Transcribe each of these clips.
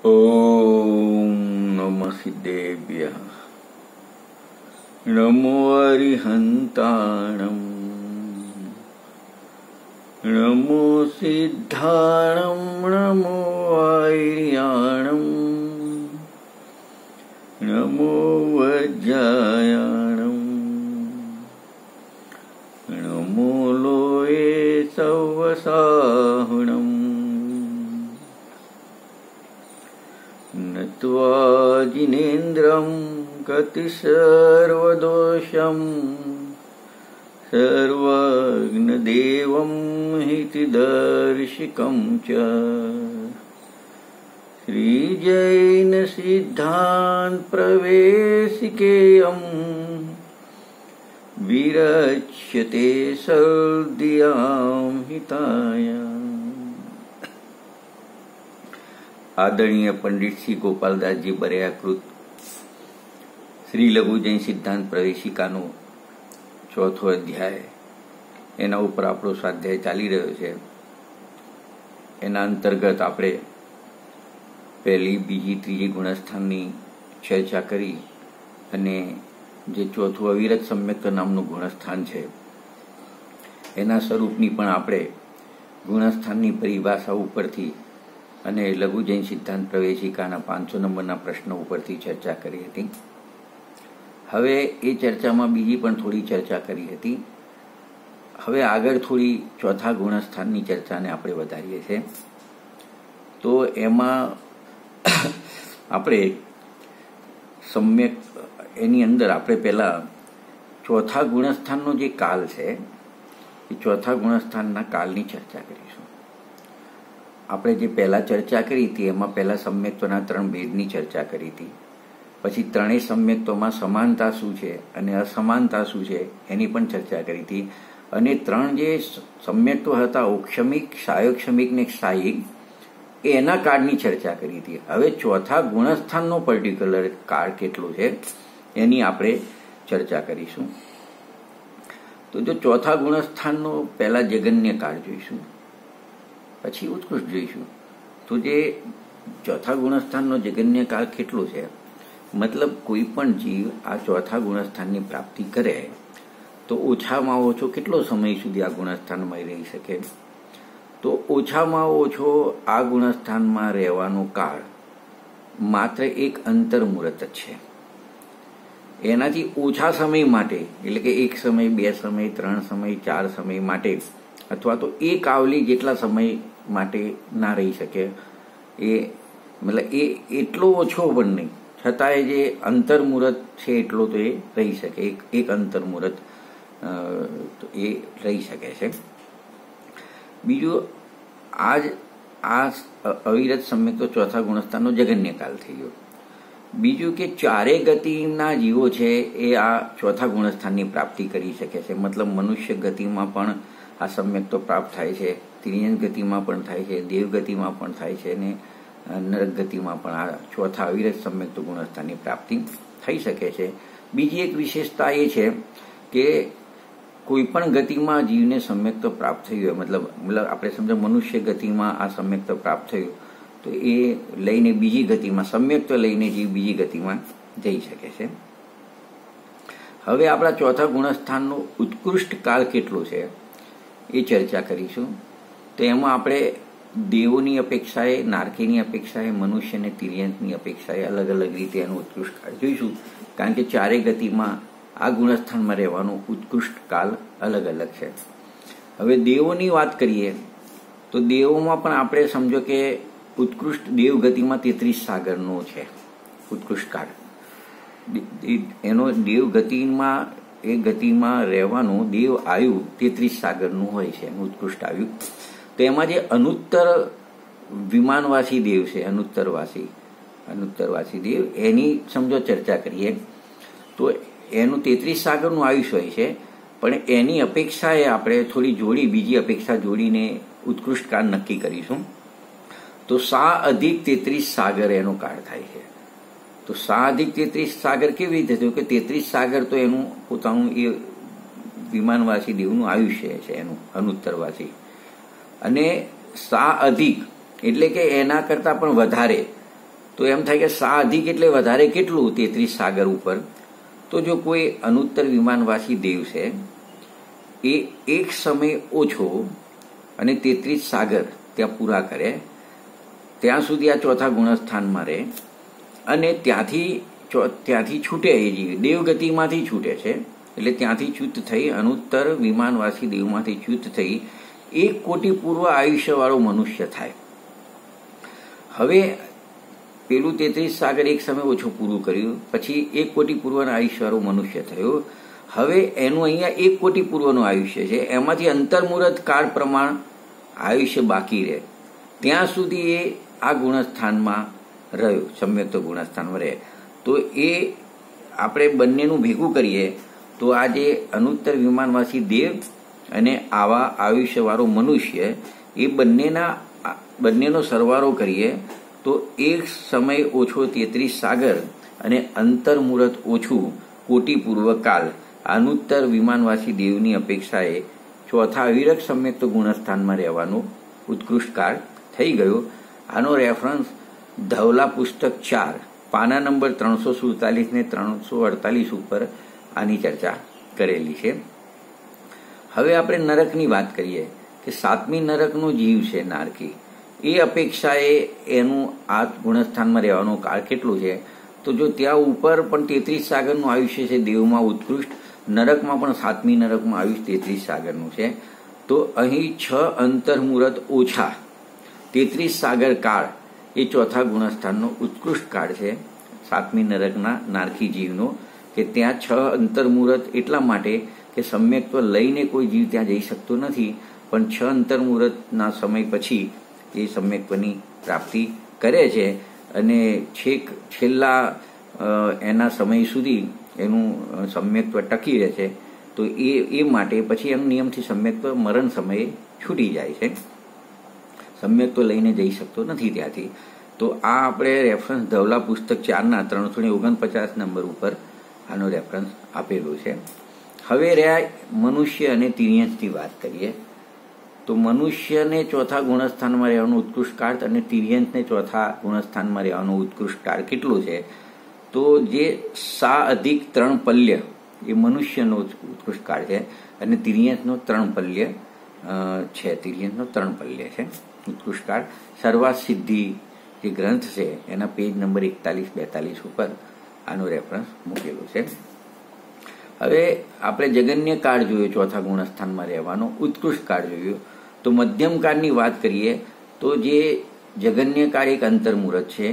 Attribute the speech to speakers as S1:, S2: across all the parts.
S1: ઓમ નમઃ સિદ્ધેભ્યઃ નમો અરિહંતાણં નમો સિદ્ધાણં નમો આર્યાણં નમો વજ્રાયાણં નમો લોએ સવસાહણં નત્વા જિનેન્દ્રં ગતિસર્વદોષં સર્વજ્ઞદેવં હિતદર્શિકં ચ શ્રીજૈન સિદ્ધાંત પ્રવેશિકેયં વિરચ્યતે સર્દિયાં હિતાય। આદરણીય પંડિત શ્રી ગોપાલદાસજી બરૈયાકૃત શ્રી લઘુ જૈન સિદ્ધાંત પ્રવેશિકાનો ચોથો અધ્યાય, એના ઉપર આપણો સ્વાધ્યાય ચાલી રહ્યો છે। એના અંતર્ગત આપણે પહેલી, બીજી, ત્રીજી ગુણસ્થાનની ચર્ચા કરી અને જે ચોથું અવિરત સમ્યક્ત નામનું ગુણસ્થાન છે એના સ્વરૂપની પણ આપણે ગુણસ્થાનની પરિભાષા ઉપરથી અને લઘુ જૈન સિદ્ધાંત પ્રવેશિકાના 500 નંબરના પ્રશ્નો ઉપરથી ચર્ચા કરી હતી। હવે એ ચર્ચામાં બીજી પણ થોડી ચર્ચા કરી હતી। હવે આગળ થોડી ચોથા ગુણસ્થાનની ચર્ચાને આપણે વધારીએ છીએ। તો એમાં આપણે સમ્યક એની અંદર આપણે પહેલા ચોથા ગુણસ્થાનનો જે કાલ છે એ ચોથા ગુણસ્થાનના કાલની ચર્ચા કરીશું। આપણે જે પહેલા ચર્ચા કરી હતી એમાં પહેલા સમ્યક્તોના 3 ભેદની ચર્ચા કરી હતી, પછી ત્રણેય સમ્યક્તોમાં સમાનતા શું છે અને અસમાનતા શું છે એની પણ ચર્ચા કરી હતી, અને 3 જે સમ્યક્તો હતા ઔક્ષમિક, સાયોક્ષમિક ને સાયિક, એના કાળની ચર્ચા કરી હતી। હવે ચોથા ગુણસ્થાનનો પર્ટિક્યુલર કાળ કેટલો છે એની આપણે ચર્ચા કરીશું। તો જો ચોથા ગુણસ્થાનનો પહેલા જગન્ય કાળ જોઈશું, પછી ઉત્કૃષ્ટ જોઈશું। તો જે ચોથા ગુણસ્થાનનો જગન્ય કાળ કેટલો છે, મતલબ કોઈ પણ જીવ આ ચોથા ગુણસ્થાનની પ્રાપ્તિ કરે તો ઓછામાં ઓછો કેટલો સમય સુધી આ ગુણસ્થાનમાં રહી શકે? તો ઓછામાં ઓછો આ ગુણસ્થાનમાં રહેવાનો કાળ માત્ર એક અંતર્મુહૂર્ત જ છે। એનાથી ઓછા સમય માટે, એટલે કે 1 સમય, 2 સમય, 3 સમય, 4 સમય માટે, અથવા તો એક આવલી જેટલા સમય માટે ના રહી શકે, એ મતલબ એ એટલો ઓછો પણ નહીં, છતાંય જે અંતર્મુહૂર્ત છે એટલો તો એ રહી શકે, એક અંતર્મુહૂર્ત એ રહી શકે છે। બીજું, આ અવિરત સમ્યક તો ચોથા ગુણસ્થાનનો જગન્ય કાળ થઈ ગયો। બીજું કે ચારે ગતિના જીવો છે એ આ ચોથા ગુણસ્થાનની પ્રાપ્તિ કરી શકે છે, મતલબ મનુષ્ય ગતિમાં પણ આ સમ્યક તો પ્રાપ્ત થાય છે, તિર્યન ગતિમાં પણ થાય છે, દેવ ગતિમાં પણ થાય છે, અને નરક ગતિમાં પણ આ ચોથા અવિરત સમ્યક તો ગુણસ્થાનની પ્રાપ્તિ થઈ શકે છે। બીજી એક વિશેષતા એ છે કે કોઈ પણ ગતિમાં જીવને સમ્યક તો પ્રાપ્ત થયું હોય, મતલબ આપણે સમજો મનુષ્ય ગતિમાં આ સમ્યક તો પ્રાપ્ત થયું તો એ લઈને બીજી ગતિમાં, સમ્યક તો લઈને જીવ બીજી ગતિમાં જઈ શકે છે। હવે આપણા ચોથા ગુણસ્થાનનો ઉત્કૃષ્ટ કાળ કેટલો છે એ ચર્ચા કરીશું। તો એમાં આપણે દેવોની અપેક્ષાએ, નારકીની અપેક્ષાએ, મનુષ્ય અને તિર્યંતની અપેક્ષાએ અલગ અલગ રીતે એનું ઉત્કૃષ્ટ કાળ જોઈશું, કારણ કે ચારે ગતિમાં આ ગુણસ્થાનમાં રહેવાનો ઉત્કૃષ્ટ કાળ અલગ અલગ છે। હવે દેવોની વાત કરીએ તો દેવોમાં પણ આપણે સમજો કે ઉત્કૃષ્ટ દેવ ગતિમાં 33 સાગરનો છે ઉત્કૃષ્ટ કાળ, એનો દેવ ગતિમાં, એ ગતિમાં રહેવાનું દેવ આયુ 33 સાગરનું હોય છે એનું ઉત્કૃષ્ટ આયુ। તો એમાં જે અનુત્તર વિમાનવાસી દેવ છે, અનુત્તરવાસી દેવ, એની સમજો ચર્ચા કરીએ તો એનું 33 સાગરનું આયુષ્ય હોય છે, પણ એની અપેક્ષાએ આપણે થોડી જોડી, બીજી અપેક્ષા જોડીને ઉત્કૃષ્ટ કાળ નક્કી કરીશું। તો 7+33 સાગર એનો કાળ થાય છે। તો 7+33 સાગર કેવી રીતે થયું કે 33 સાગર તો એનું પોતાનું એ વિમાનવાસી દેવનું આયુષ્ય છે, એનું અનુત્તરવાસી, અને સા અધિક એટલે કે એના કરતાં પણ વધારે તો એમ થાય કે સા અધિક એટલે વધારે કેટલું 33 સાગર ઉપર. તો જો કોઈ અનુત્તર વિમાનવાસી દેવ છે એ એક સમય ઓછો અને 33 સાગર ત્યાં પૂરા કરે ત્યાં સુધી આ ચોથા ગુણસ્થાનમાં રહે અને ત્યાંથી છૂટે, એ જીવ દેવગતિમાંથી છૂટે છે એટલે ત્યાંથી ચ્યુત થઈ અનુત્તર વિમાનવાસી દેવમાંથી ચ્યુત થઈ 1 કોટી પૂર્વ આયુષ્યવાળો મનુષ્ય થાય. હવે પેલું 33 સાગર એક સમય ઓછું પૂરું કર્યું, પછી 1 કોટી પૂર્વના આયુષ્યવાળો મનુષ્ય થયો. હવે એનું અહીંયા 1 કોટી પૂર્વનું આયુષ્ય છે, એમાંથી અંતર્મુહૂર્ત કાળ પ્રમાણ આયુષ્ય બાકી રહે ત્યાં સુધી એ આ ગુણસ્થાનમાં રહ્યો, સમ્યક્ત ગુણસ્થાનમાં રહે. તો એ આપણે બંનેનું ભેગું કરીએ તો આ જે અનુત્તર વિમાનવાસી દેવ અને આવા આયુષ્યવાળો મનુષ્ય એ બંનેનો સરવાળો કરીએ તો એક સમય ઓછો 33 સાગર અને અંતર્મુહૂર્ત ઓછું કોટી પૂર્વ કાળ અનુત્તર વિમાનવાસી દેવની અપેક્ષાએ ચોથા અવિરત સમ્યક્ત ગુણસ્થાનમાં રહેવાનું ઉત્કૃષ્ટ કાળ થઈ ગયો. આનો રેફરન્સ ધવલા પુસ્તક 4 પાના નંબર 347 ને 348 ઉપર આની ચર્ચા કરેલી છે. હવે આપણે નરકની વાત કરીએ કે 7મી નરકનો જીવ છે નારકી, એ અપેક્ષાએ એનું આ ગુણસ્થાનમાં રહેવાનો કાળ કેટલો છે? તો જો ત્યાં ઉપર પણ 33 સાગરનું આયુષ્ય છે દેવમાં ઉત્કૃષ્ટ, નરકમાં પણ 7મી નરકમાં આયુષ્ય 33 સાગરનું છે. તો અહીં 6 અંતર્મુહૂર્ત ઓછા 33 સાગર કાળ એ ચોથા ગુણસ્થાનનો ઉત્કૃષ્ટ કાળ છે 7મી નરકના નારકી જીવનો, કે ત્યાં 6 અંતર્મુહૂર્ત એટલા માટે કે સમ્યક્ત્વ લઈને કોઈ જીવ ત્યાં જઈ શકતો નથી, પણ 6 અંતર્મુહૂર્તના સમય પછી એ સમ્યક્ત્વની પ્રાપ્તિ કરે છે અને છેલ્લા એના સમય સુધી એનું સમ્યક્ત્વ ટકી રહે છે. તો એ માટે પછી એમ નિયમથી સમ્યક્ત્વ મરણ સમયે છૂટી જાય છે, સમ્યક્ત્વ લઈને જઈ શકતો નથી ત્યાંથી. તો આ આપણે રેફરન્સ ધવલા પુસ્તક 4ના 349 નંબર ઉપર આનો રેફરન્સ આપેલું છે. હવે રહ્યા મનુષ્ય અને તિર્યંશની વાત કરીએ તો મનુષ્યને ચોથા ગુણસ્થાનમાં રહેવાનું ઉત્કૃષ્ટ કાળ અને તિર્યંશને ચોથા ગુણસ્થાનમાં રહેવાનું ઉત્કૃષ્ટ કાળ કેટલું છે? તો જે 3 પલ્ય એ મનુષ્યનો ઉત્કૃષ્ટ કાળ છે અને તિર્યંશનો 3 પલ્ય છે, તિર્યંશનો 3 પલ્ય છે ઉત્કૃષ્ટ કાળ. સર્વાત સિદ્ધિ જે ગ્રંથ છે એના પેજ નંબર 41-42 ઉપર આનો રેફરન્સ મૂકેલું છે. હવે આપણે જગન્ય કાળ જોયો, ચોથા ગુણસ્થાનમાં રહેવાનો ઉત્કૃષ્ટ કાળ જોયો. તો મધ્યમ કાળની વાત કરીએ તો જે જગન્ય કાળ એક અંતર્મુહૂર્ત છે,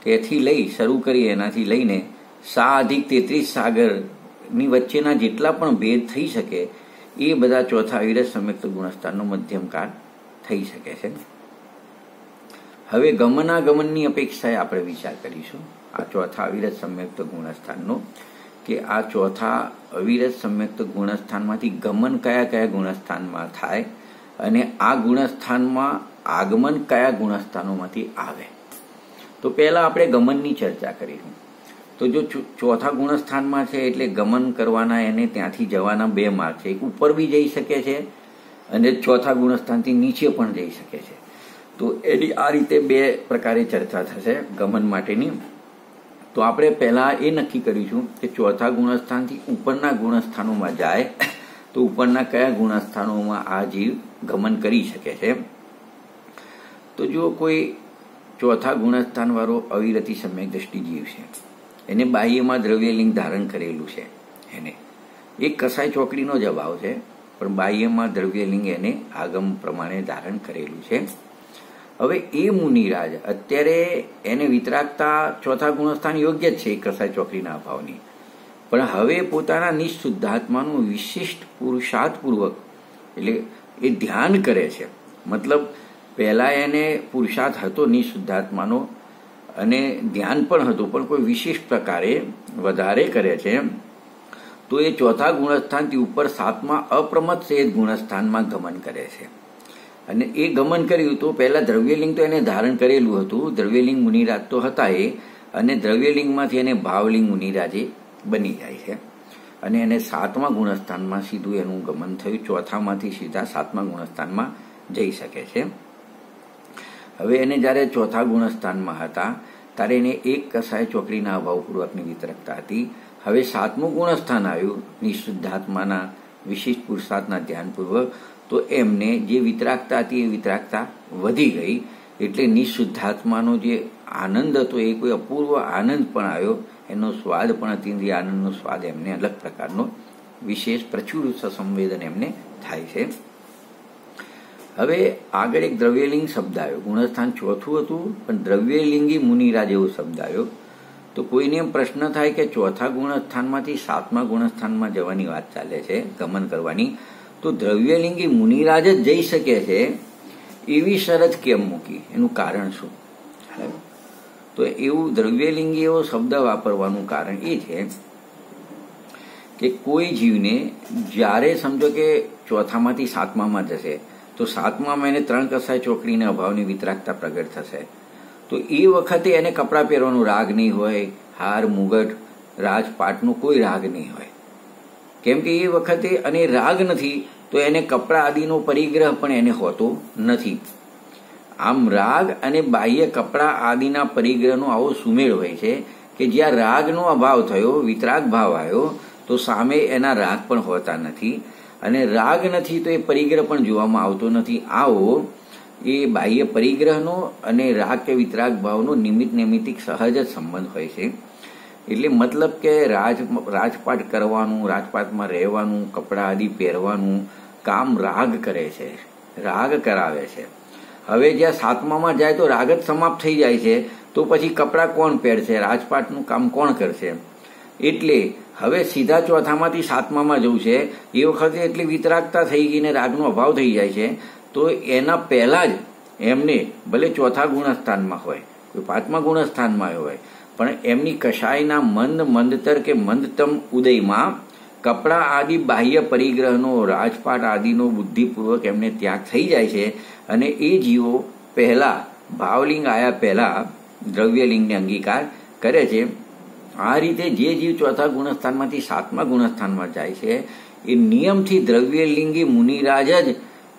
S1: તેથી લઈ શરૂ કરીએ એનાથી લઈને 7+33 સાગરની વચ્ચેના જેટલા પણ ભેદ થઈ શકે એ બધા ચોથા અવિરત સમ્યક્ત ગુણસ્થાનનો મધ્યમ કાળ થઈ શકે છે. હવે ગમનાગમનની અપેક્ષાએ આપણે વિચાર કરીશું આ ચોથા અવિરત સમ્યક્ત ગુણસ્થાનનો, કે આ ચોથા અવિરત સમ્યક્ત ગુણસ્થાનમાંથી ગમન કયા કયા ગુણસ્થાનમાં થાય અને આ ગુણસ્થાનમાં આગમન કયા ગુણસ્થાનોમાંથી આવે. તો પહેલા આપણે ગમનની ચર્ચા કરીશું. તો જો ચોથા ગુણસ્થાનમાં છે એટલે ગમન કરવાના એને ત્યાંથી જવાના 2 માર્ગ છે, એક ઉપર બી જઈ શકે છે અને ચોથા ગુણસ્થાનથી નીચે પણ જઈ શકે છે. તો એની આ રીતે 2 પ્રકારે ચર્ચા થશે ગમન માટેની. તો આપણે પહેલા એ નક્કી કરીશું કે ચોથા ગુણસ્થાનથી ઉપરના ગુણસ્થાનોમાં જાય તો ઉપરના કયા ગુણસ્થાનોમાં આ જીવ ગમન કરી શકે છે. તો જો કોઈ ચોથા ગુણસ્થાન વાળો અવિરતિ સમ્યક દ્રષ્ટિ જીવ છે, એને બાહ્યમાં દ્રવ્યલિંગ ધારણ કરેલું છે, એને એક કસાય ચોકડીનો જ અભાવ છે પણ બાહ્યમાં દ્રવ્યલિંગ એને આગમ પ્રમાણે ધારણ કરેલું છે. હવે એ મુનિરાજ અત્યારે એને વિતરાગતા ચોથા ગુણસ્થાન યોગ્ય જ છે કસાય ચોકડીના અભાવની, પણ હવે પોતાના નિશુદ્ધાત્માનું વિશિષ્ટ પુરુષાર્થપૂર્વક એટલે એ ધ્યાન કરે છે. મતલબ પહેલા એને પુરુષાર્થ હતો નિશુદ્ધાત્માનો અને ધ્યાન પણ હતું, પણ કોઈ વિશિષ્ટ પ્રકારે વધારે કરે છે. તો એ ચોથા ગુણસ્થાનથી ઉપર 7મા અપ્રમત્ત સેજ ગુણસ્થાનમાં ગમન કરે છે. અને એ ગમન કર્યું તો પહેલા દ્રવ્યલિંગ તો એને ધારણ કરેલું હતું, દ્રવ્યલિંગ મુનિરાજ તો હતા એ, અને દ્રવ્યલિંગમાંથી એને ભાવલિંગ મુનિરાજે બની જાય છે અને એને 7મા ગુણસ્થાનમાં સીધું એનું ગમન થયું, ચોથામાંથી સીધા 7મા ગુણસ્થાનમાં જઈ શકે છે. હવે એને જ્યારે ચોથા ગુણસ્થાનમાં હતા ત્યારે એને એક કસાય ચોકડીના અભાવપૂર્વકની વિતરકતા હતી. હવે 7મું ગુણસ્થાન આવ્યું નિશુદ્ધાત્માના વિશિષ્ટ પુરુષાર્થના ધ્યાનપૂર્વક, તો એમને જે વિતરાગતા હતી એ વિતરાગતા વધી ગઈ. એટલે નિશુદ્ધાત્માનો જે આનંદ હતો એ કોઈ અપૂર્વ આનંદ પણ આવ્યો, એનો સ્વાદ પણ અતિન્દ્રિય આનંદનો સ્વાદ એમને અલગ પ્રકારનો વિશેષ પ્રચુર સંવેદન એમને થાય છે. હવે આગળ એક દ્રવ્યલિંગ શબ્દ આવ્યો. ગુણસ્થાન 4થું હતું પણ દ્રવ્યલિંગી મુનિરાજ એવો શબ્દ આવ્યો. તો કોઈને એમ પ્રશ્ન થાય કે 4થા ગુણસ્થાનમાંથી 7મા ગુણસ્થાનમાં જવાની વાત ચાલે છે, ગમન કરવાની, તો દ્રવ્યલિંગી મુનિરાજ જ જઈ શકે છે એવી શરત કેમ મૂકી? એનું કારણ શું? તો એવું દ્રવ્યલિંગી એવો શબ્દ વાપરવાનું કારણ એ છે કે કોઈ જીવને જ્યારે સમજો કે 4થામાંથી 7મામાં જશે તો 7મામાં એને 3 કસાય ચોકડીને અભાવની વિતરાગતા પ્રગટ થશે. તો એ વખતે એને કપડાં પહેરવાનો રાગ નહીં હોય, હાર મુગટ રાજપાટનો કોઈ રાગ નહીં હોય. કેમ કે એ વખતે અને રાગ નથી તો એને કપડા આદિનો પરિગ્રહ પણ એને હોતો નથી. આમ રાગ અને બાહ્ય કપડા આદિના પરિગ્રહનો આવો સુમેળ હોય છે કે જ્યાં રાગનો અભાવ થયો, વિતરાગ ભાવ આવ્યો, તો સામે એના રાગ પણ હોતા નથી, અને રાગ નથી તો એ પરિગ્રહ પણ જોવામાં આવતો નથી. આવો એ બાહ્ય પરિગ્રહનો અને રાગ કે વિતરાગ ભાવનો નિમિત્ત નૈમિત્તિક સહજ જ સંબંધ હોય છે. એટલે મતલબ કે રાજપાટ કરવાનું, રાજપાટમાં રહેવાનું, કપડા આદિ પહેરવાનું કામ રાગ કરે છે, રાગ કરાવે છે. હવે જ્યાં 7મામાં જાય તો રાગ જ સમાપ્ત થઈ જાય છે, તો પછી કપડા કોણ પહેરશે, રાજપાટનું કામ કોણ કરશે? એટલે હવે સીધા 4થામાંથી 7મામાં જવું છે એ વખતે એટલી વિતરાગતા થઈ ગઈ ને રાગનો અભાવ થઈ જાય છે. તો એના પહેલા જ એમને ભલે 4થા ગુણસ્થાનમાં હોય, કોઈ 5મા ગુણસ્થાનમાં હોય, પણ એમની કશાયના મંદ મંદતર કે મંદતમ ઉદયમાં કપડા આદિ બાહ્ય પરિગ્રહનો, રાજપાટ આદિનો બુદ્ધિપૂર્વક એમને ત્યાગ થઈ જાય છે, અને એ જીવો પહેલા ભાવલિંગ આયા પહેલા દ્રવ્યલિંગને અંગીકાર કરે છે. આ રીતે જે જીવ 4થા ગુણસ્થાનમાંથી 7મા ગુણસ્થાનમાં જાય છે એ નિયમથી દ્રવ્યલિંગી મુનિરાજ જ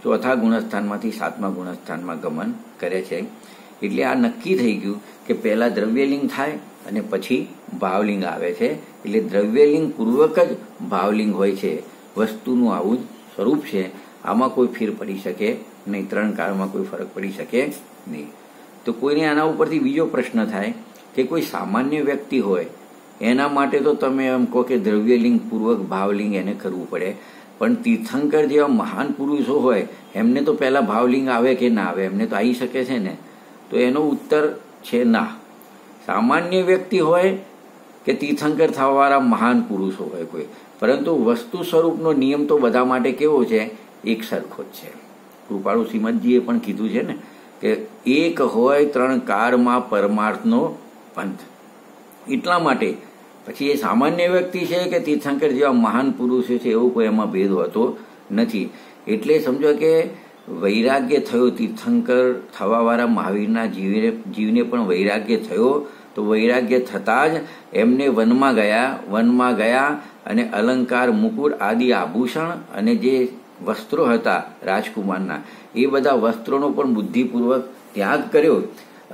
S1: 4થા ગુણસ્થાનમાંથી 7મા ગુણસ્થાનમાં ગમન કરે છે. એટલે આ નક્કી થઈ ગયું કે પહેલા દ્રવ્યલિંગ થાય અને પછી ભાવલિંગ આવે છે. એટલે દ્રવ્યલિંગ પૂર્વક જ ભાવલિંગ હોય છે. વસ્તુનું આવું જ સ્વરૂપ છે. આમાં કોઈ ફેર પડી શકે નહીં, 3 કાળમાં કોઈ ફરક પડી શકે નહીં. તો કોઈને આના ઉપરથી બીજો પ્રશ્ન થાય કે કોઈ સામાન્ય વ્યક્તિ હોય એના માટે તો તમે એમ કહો કે દ્રવ્યલિંગ પૂર્વક ભાવલિંગ એને કરવું પડે, પણ તીર્થંકર જેવા મહાન પુરુષો હોય એમને તો પહેલા ભાવલિંગ આવે કે ના આવે? એમને તો આવી શકે છે ને? તો એનો ઉત્તર છે ના. સામાન્ય વ્યક્તિ હોય કે તીર્થંકર થવાવાળા મહાન પુરુષો હોય કોઈ, પરંતુ વસ્તુ સ્વરૂપનો નિયમ તો બધા માટે કેવો છે? એક સરખો જ છે. કૃપાળુ શ્રીમદજીએ પણ કીધું છે ને કે એક હોય 3 કાળમાં પરમાર્થનો પંથ. એટલા માટે પછી એ સામાન્ય વ્યક્તિ છે કે તીર્થંકર જેવા મહાન પુરુષો છે એવો કોઈ એમાં ભેદ હોતો નથી. એટલે સમજો કે વૈરાગ્ય થયો, તીર્થંકર થવાવાળા મહાવીરના જીવને પણ વૈરાગ્ય થયો, તો વૈરાગ્ય થતાં જ એમને વનમાં ગયા અને અલંકાર, મુકુટ આદિ આભૂષણ અને જે વસ્ત્રો હતા રાજકુમારના એ બધા વસ્ત્રોનો પણ બુદ્ધિપૂર્વક ત્યાગ કર્યો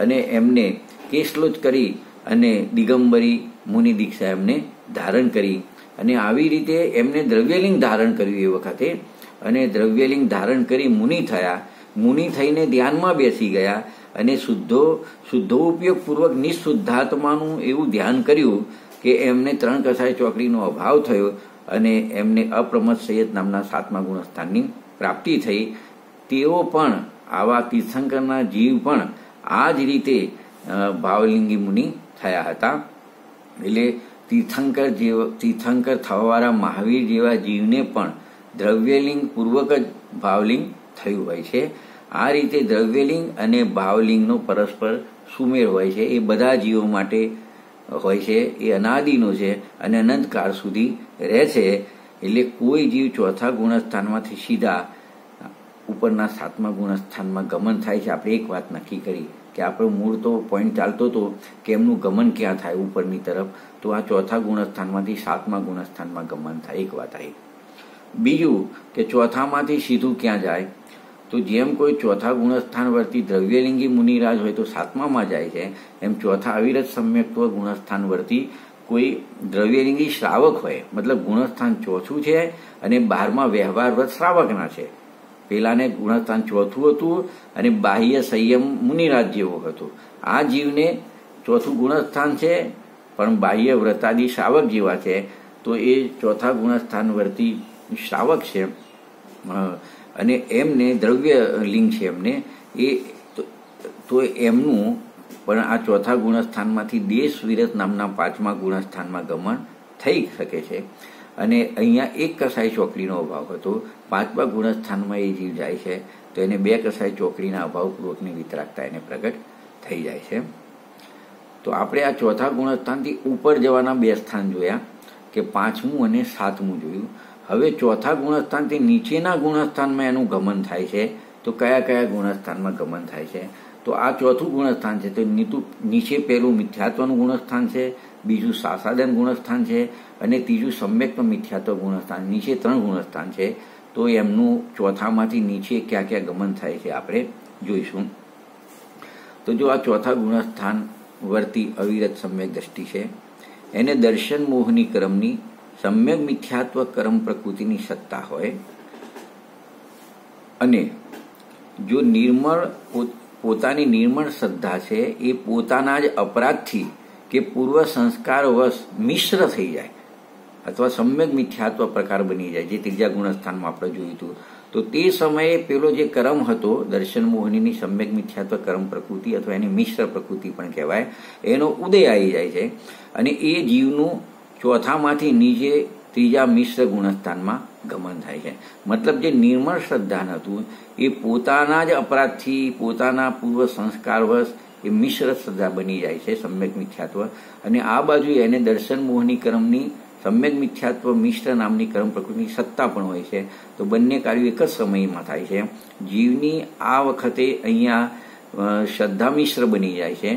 S1: અને એમને કેશલોચ કરી અને દિગંબરી મુનિ દીક્ષા એમને ધારણ કરી. અને આવી રીતે એમને દ્રવ્યલિંગ ધારણ કર્યું એ વખતે, અને દ્રવ્યલિંગ ધારણ કરી મુનિ થયા. મુનિ થઈને ધ્યાનમાં બેસી ગયા અને શુદ્ધોપયોગપૂર્વક નિશુદ્ધાત્માનું એવું ધ્યાન કર્યું કે એમને 3 કસાય ચોકડીનો અભાવ થયો અને એમને અપ્રમદ સંયત નામના 7મા ગુણસ્થાનની પ્રાપ્તિ થઈ. તેઓ પણ આવા તીર્થંકરના જીવ પણ આ જ રીતે ભાવલિંગી મુનિ થયા હતા. એટલે તીર્થંકર થવાવાળા મહાવીર જેવા જીવને પણ દ્રવ્યલિંગ પૂર્વક જ ભાવલિંગ થયું હોય છે. આ રીતે દ્રવ્યલિંગ અને ભાવલિંગનો પરસ્પર સુમેળ હોય છે. એ બધા જીવો માટે હોય છે. એ અનાદિનો છે અને અનંતકાળ સુધી રહે છે. એટલે કોઈ જીવ 4થા ગુણસ્થાનમાંથી સીધા ઉપરના 7મા ગુણસ્થાનમાં ગમન થાય છે. આપણે એક વાત નક્કી કરી કે આપણો મૂળ તો પોઈન્ટ ચાલતો હતો કે એમનું ગમન ક્યાં થાય ઉપરની તરફ, તો આ 4થા ગુણસ્થાનમાંથી 7મા ગુણસ્થાનમાં ગમન થાય. એક વાત આવી. બીજું કે 4થામાંથી સીધું ક્યાં જાય? તો જેમ કોઈ ચોથા ગુણસ્થાન વર્તી દ્રવ્યલિંગી મુનિરાજ હોય તો સાતમામાં જાય છે, એમ ચોથા અવિરત સમ્યક્ત્વ ગુણસ્થાન વર્તી કોઈ દ્રવ્યલિંગી શ્રાવક હોય, મતલબ ગુણસ્થાન ચોથું છે અને 12મા વ્યવહારવત શ્રાવકના છે. પેલાને ગુણસ્થાન ચોથું હતું અને બાહ્ય સંયમ મુનિરાજ જેવો હતો. આ જીવને ચોથું ગુણસ્થાન છે પણ બાહ્ય વ્રતાદી શ્રાવક જેવા છે, તો એ ચોથા ગુણસ્થાન વર્તી શ્રાવક છે અને એમને દ્રવ્ય લિંગ છે એમને એ તો એમનું પણ આ ચોથા ગુણસ્થાનમાંથી દેશ વિરત નામના 5મા ગુણસ્થાનમાં ગમન થઈ શકે છે. અને અહીંયા એક કસાઈ ચોકડીનો અભાવ હતો, 5મા ગુણસ્થાનમાં એ જીવ જાય છે તો એને 2 કસાઈ ચોકડીના અભાવપૂર્વકની વિતરાગતા એને પ્રગટ થઈ જાય છે. તો આપણે આ ચોથા ગુણસ્થાનથી ઉપર જવાના 2 સ્થાન જોયા કે 5મું અને 7મું જોયું. હવે ચોથા ગુણસ્થાનથી નીચેના ગુણસ્થાનમાં એનું ગમન થાય છે, તો કયા કયા ગુણસ્થાનમાં ગમન થાય છે? તો આ ચોથું ગુણસ્થાન છે તો નીચે પહેલું મિથ્યાત્વનું ગુણસ્થાન છે, બીજું સાસાદન ગુણસ્થાન છે અને ત્રીજું સમ્યક્ત મિથ્યાત્વ ગુણસ્થાન. નીચે 3 ગુણસ્થાન છે, તો એમનું ચોથામાંથી નીચે ક્યાં ક્યાં ગમન થાય છે આપણે જોઈશું. તો જો આ ચોથા ગુણસ્થાન વર્તી અવિરત સમ્યક દ્રષ્ટિ છે, એને દર્શન મોહની કર્મની સમ્યક મિથ્યાત્વ કર્મ પ્રકૃતિની સત્તા હોય અને જો નિર્મળ પોતાની નિર્મળ શ્રદ્ધા છે એ પોતાના જ અપરાધથી કે પૂર્વ સંસ્કારવશ મિશ્ર થઈ જાય અથવા સમ્યક મિથ્યાત્વ પ્રકાર બની જાય, જે ત્રીજા ગુણસ્થાનમાં આપણે જોયું હતું, તો તે સમયે પેલો જે કર્મ હતો દર્શન મોહનીની સમ્યક મિથ્યાત્વ કર્મ પ્રકૃતિ અથવા એની મિશ્ર પ્રકૃતિ પણ કહેવાય, એનો ઉદય આવી જાય છે અને એ જીવનું ચોથામાંથી નીચે ત્રીજા મિશ્ર ગુણસ્થાનમાં ગમન થાય છે. મતલબ જે નિર્મળ શ્રદ્ધા હતું એ પોતાના જ અપરાધથી પોતાના પૂર્વ સંસ્કારવશ એ મિશ્ર શ્રદ્ધા બની જાય છે સમ્યક મિથ્યાત્વ, અને આ બાજુ એને દર્શન મોહની કર્મની સમ્યક મિથ્યાત્વ મિશ્ર નામની કર્મ પ્રકૃતિની સત્તા પણ હોય છે. તો બંને કાર્યો એક જ સમયમાં થાય છે. જીવની આ વખતે અહીંયા શ્રદ્ધા મિશ્ર બની જાય છે